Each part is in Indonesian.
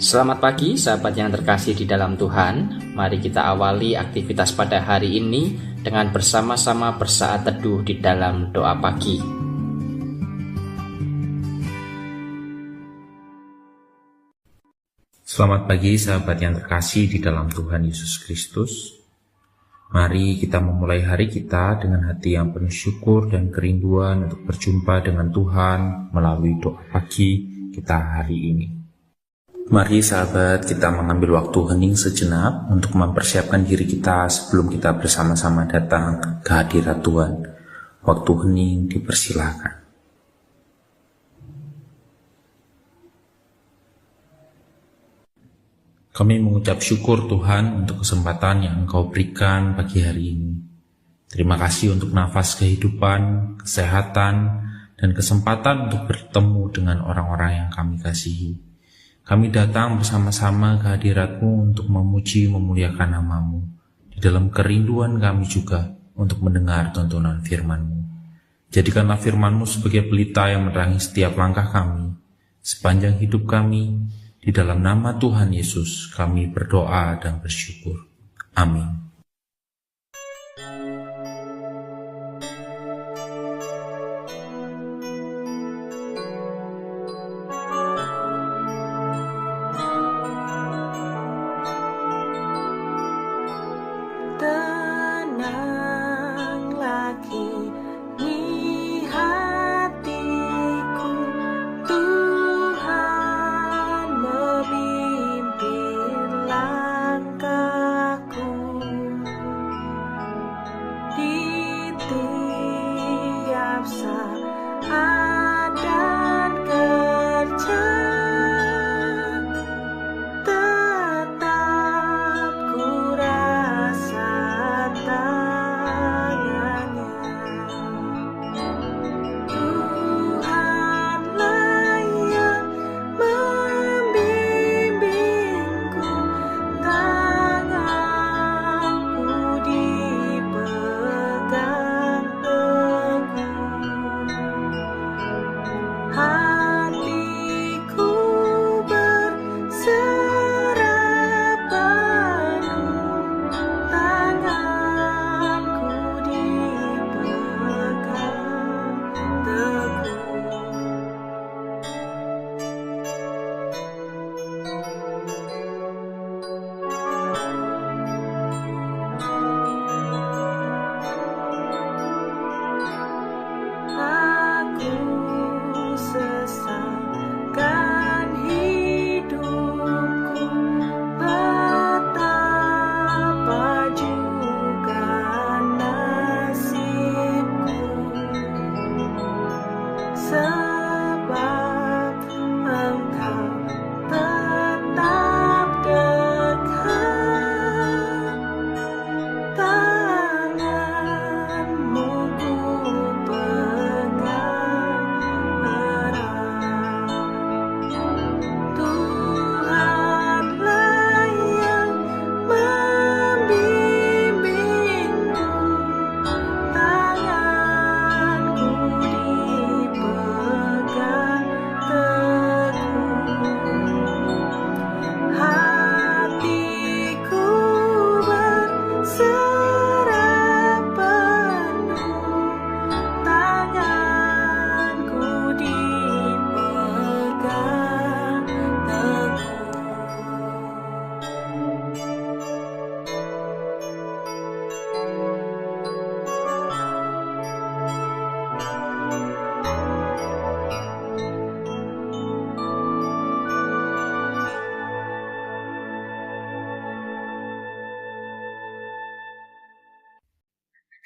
Selamat pagi sahabat yang terkasih di dalam Tuhan. Mari kita awali aktivitas pada hari ini dengan bersama-sama bersaat teduh di dalam doa pagi. Selamat pagi sahabat yang terkasih di dalam Tuhan Yesus Kristus. Mari kita memulai hari kita dengan hati yang penuh syukur dan kerinduan untuk berjumpa dengan Tuhan melalui doa pagi kita hari ini. Mari sahabat, kita mengambil waktu hening sejenak untuk mempersiapkan diri kita sebelum kita bersama-sama datang ke hadirat Tuhan. Waktu hening dipersilakan. Kami mengucap syukur Tuhan untuk kesempatan yang Engkau berikan pagi hari ini. Terima kasih untuk nafas kehidupan, kesehatan, dan kesempatan untuk bertemu dengan orang-orang yang kami kasihi. Kami datang bersama-sama ke hadirat-Mu untuk memuji memuliakan nama-Mu. Di dalam kerinduan kami juga untuk mendengar tuntunan firman-Mu. Jadikanlah firman-Mu sebagai pelita yang menerangi setiap langkah kami, sepanjang hidup kami. Di dalam nama Tuhan Yesus kami berdoa dan bersyukur. Amin.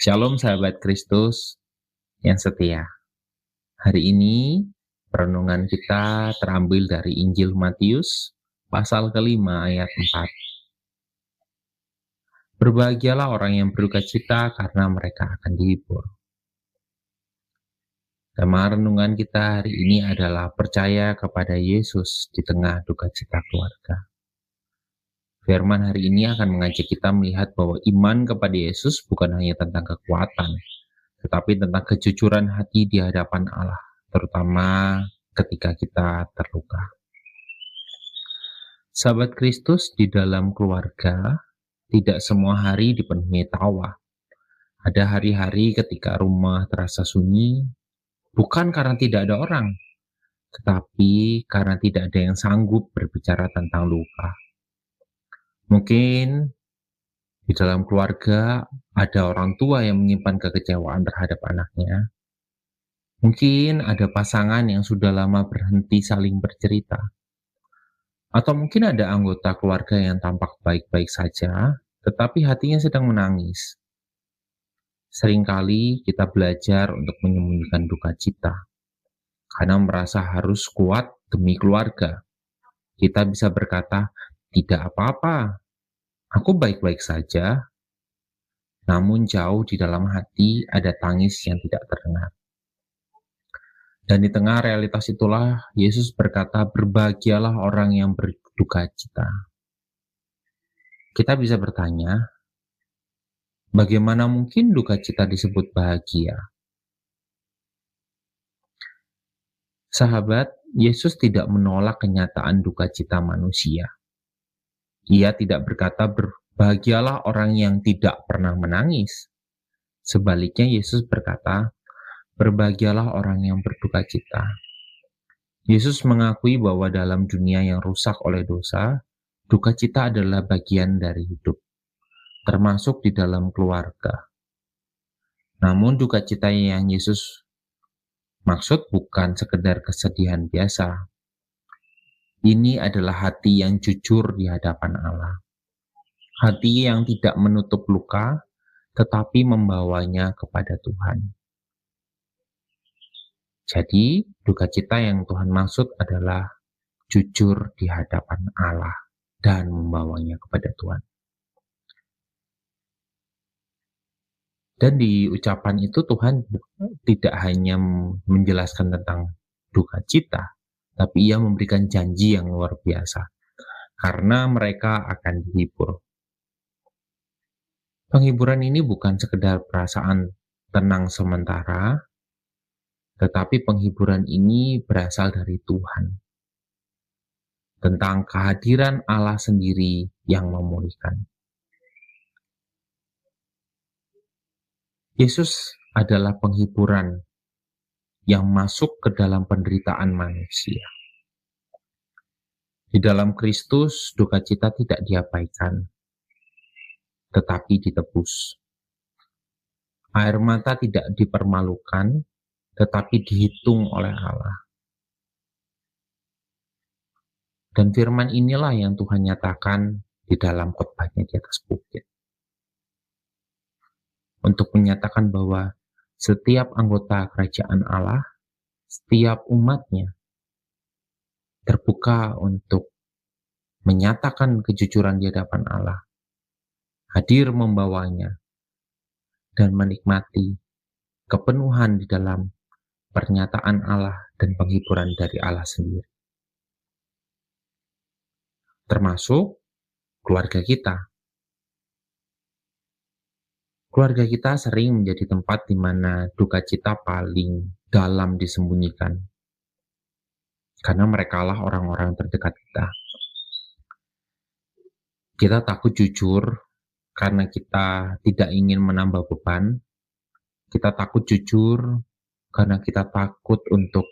Shalom sahabat Kristus yang setia. Hari ini perenungan kita terambil dari Injil Matius pasal ke-5 ayat 4. Berbahagialah orang yang berduka cita karena mereka akan dihibur. Tema renungan kita hari ini adalah percaya kepada Yesus di tengah duka cita keluarga. Firman hari ini akan mengajak kita melihat bahwa iman kepada Yesus bukan hanya tentang kekuatan, tetapi tentang kejujuran hati di hadapan Allah, terutama ketika kita terluka. Sahabat Kristus, di dalam keluarga, tidak semua hari dipenuhi tawa. Ada hari-hari ketika rumah terasa sunyi, bukan karena tidak ada orang, tetapi karena tidak ada yang sanggup berbicara tentang luka. Mungkin di dalam keluarga ada orang tua yang menyimpan kekecewaan terhadap anaknya. Mungkin ada pasangan yang sudah lama berhenti saling bercerita. Atau mungkin ada anggota keluarga yang tampak baik-baik saja, tetapi hatinya sedang menangis. Seringkali kita belajar untuk menyembunyikan duka cita, karena merasa harus kuat demi keluarga. Kita bisa berkata, "Tidak apa-apa, aku baik-baik saja." Namun jauh di dalam hati ada tangis yang tidak terdengar. Dan di tengah realitas itulah Yesus berkata, "Berbahagialah orang yang berduka cita." Kita bisa bertanya, bagaimana mungkin duka cita disebut bahagia? Sahabat, Yesus tidak menolak kenyataan duka cita manusia. Ia tidak berkata, "Berbahagialah orang yang tidak pernah menangis." Sebaliknya, Yesus berkata, "Berbahagialah orang yang berduka cita." Yesus mengakui bahwa dalam dunia yang rusak oleh dosa, duka cita adalah bagian dari hidup, termasuk di dalam keluarga. Namun duka cita yang Yesus maksud bukan sekedar kesedihan biasa. Ini adalah hati yang jujur di hadapan Allah. Hati yang tidak menutup luka, tetapi membawanya kepada Tuhan. Jadi, duka cita yang Tuhan maksud adalah jujur di hadapan Allah dan membawanya kepada Tuhan. Dan di ucapan itu Tuhan tidak hanya menjelaskan tentang duka cita, tapi Ia memberikan janji yang luar biasa, karena mereka akan dihibur. Penghiburan ini bukan sekedar perasaan tenang sementara, tetapi penghiburan ini berasal dari Tuhan, tentang kehadiran Allah sendiri yang memulihkan. Yesus adalah penghiburan yang masuk ke dalam penderitaan manusia. Di dalam Kristus, duka cita tidak diabaikan, tetapi ditebus. Air mata tidak dipermalukan, tetapi dihitung oleh Allah. Dan firman inilah yang Tuhan nyatakan di dalam khotbahnya di atas bukit. Untuk menyatakan bahwa setiap anggota kerajaan Allah, setiap umatnya, terbuka untuk menyatakan kejujuran di hadapan Allah, hadir membawanya, dan menikmati kepenuhan di dalam pernyataan Allah dan penghiburan dari Allah sendiri. Termasuk keluarga kita. Keluarga kita sering menjadi tempat di mana duka cita paling dalam disembunyikan. Karena merekalah orang-orang terdekat kita. Kita takut jujur karena kita tidak ingin menambah beban. Kita takut jujur karena kita takut untuk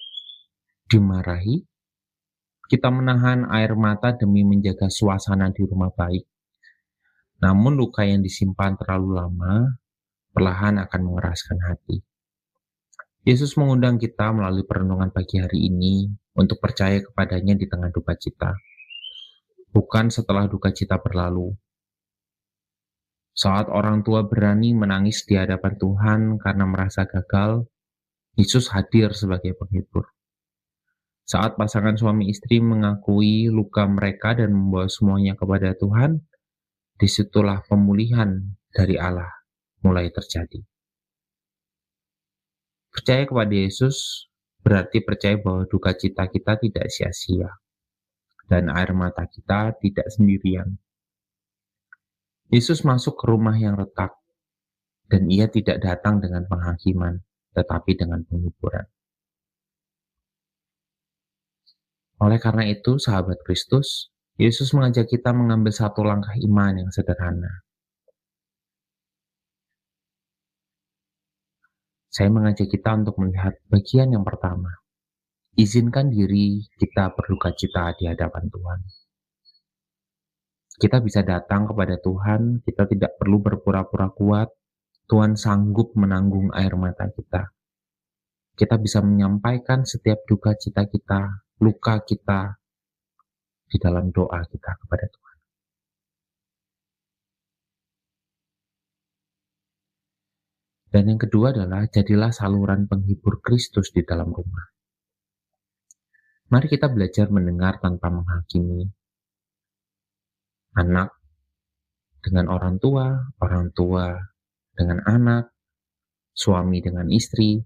dimarahi. Kita menahan air mata demi menjaga suasana di rumah baik. Namun luka yang disimpan terlalu lama perlahan akan mengeraskan hati. Yesus mengundang kita melalui perenungan pagi hari ini untuk percaya kepadanya di tengah duka cita. Bukan setelah duka cita berlalu. Saat orang tua berani menangis di hadapan Tuhan karena merasa gagal, Yesus hadir sebagai penghibur. Saat pasangan suami istri mengakui luka mereka dan membawa semuanya kepada Tuhan, disitulah pemulihan dari Allah mulai terjadi. Percaya kepada Yesus berarti percaya bahwa duka cita kita tidak sia-sia dan air mata kita tidak sendirian. Yesus masuk ke rumah yang retak dan Ia tidak datang dengan penghakiman, tetapi dengan penghiburan. Oleh karena itu, sahabat Kristus, Yesus mengajak kita mengambil satu langkah iman yang sederhana. Saya mengajak kita untuk melihat bagian yang pertama. Izinkan diri kita berduka cita di hadapan Tuhan. Kita bisa datang kepada Tuhan, kita tidak perlu berpura-pura kuat. Tuhan sanggup menanggung air mata kita. Kita bisa menyampaikan setiap duka cita kita, luka kita, di dalam doa kita kepada Tuhan. Dan yang kedua adalah, jadilah saluran penghibur Kristus di dalam rumah. Mari kita belajar mendengar tanpa menghakimi. Anak dengan orang tua dengan anak, suami dengan istri,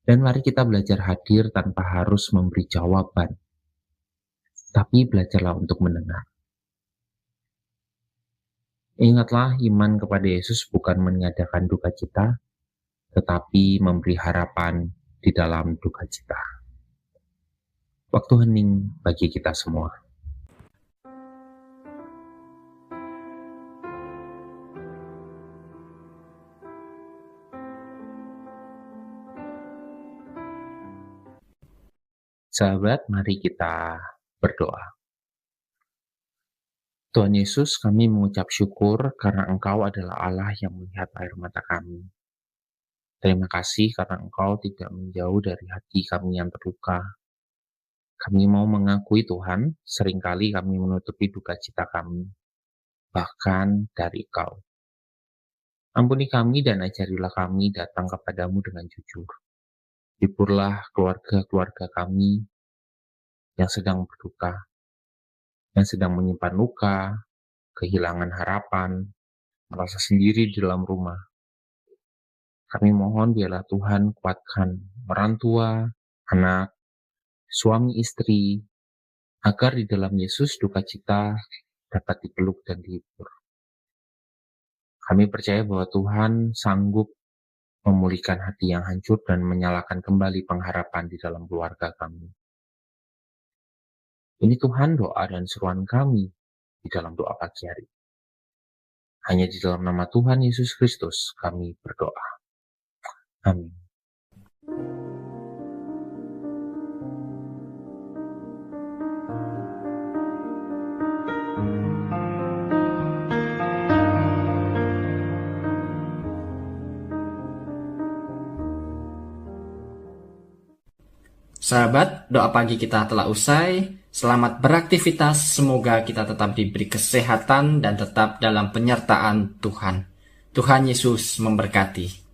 dan mari kita belajar hadir tanpa harus memberi jawaban, tapi belajarlah untuk mendengar. Ingatlah, iman kepada Yesus bukan meniadakan duka cita, tetapi memberi harapan di dalam duka cita. Waktu hening bagi kita semua. Sahabat, mari kita berdoa. Tuhan Yesus, kami mengucap syukur karena Engkau adalah Allah yang melihat air mata kami. Terima kasih karena Engkau tidak menjauh dari hati kami yang terluka. Kami mau mengakui Tuhan, seringkali kami menutupi duka cita kami, bahkan dari Engkau. Ampuni kami dan ajarilah kami datang kepadamu dengan jujur. Hiburlah keluarga-keluarga kami yang sedang berduka, yang sedang menyimpan luka, kehilangan harapan, merasa sendiri di dalam rumah. Kami mohon biarlah Tuhan kuatkan mertua, anak, suami istri, agar di dalam Yesus duka cita dapat dipeluk dan dihibur. Kami percaya bahwa Tuhan sanggup memulihkan hati yang hancur dan menyalakan kembali pengharapan di dalam keluarga kami. Ini Tuhan doa dan seruan kami di dalam doa pagi hari. Hanya di dalam nama Tuhan Yesus Kristus kami berdoa. Amin. Sahabat, doa pagi kita telah usai. Selamat beraktivitas, semoga kita tetap diberi kesehatan dan tetap dalam penyertaan Tuhan. Tuhan Yesus memberkati.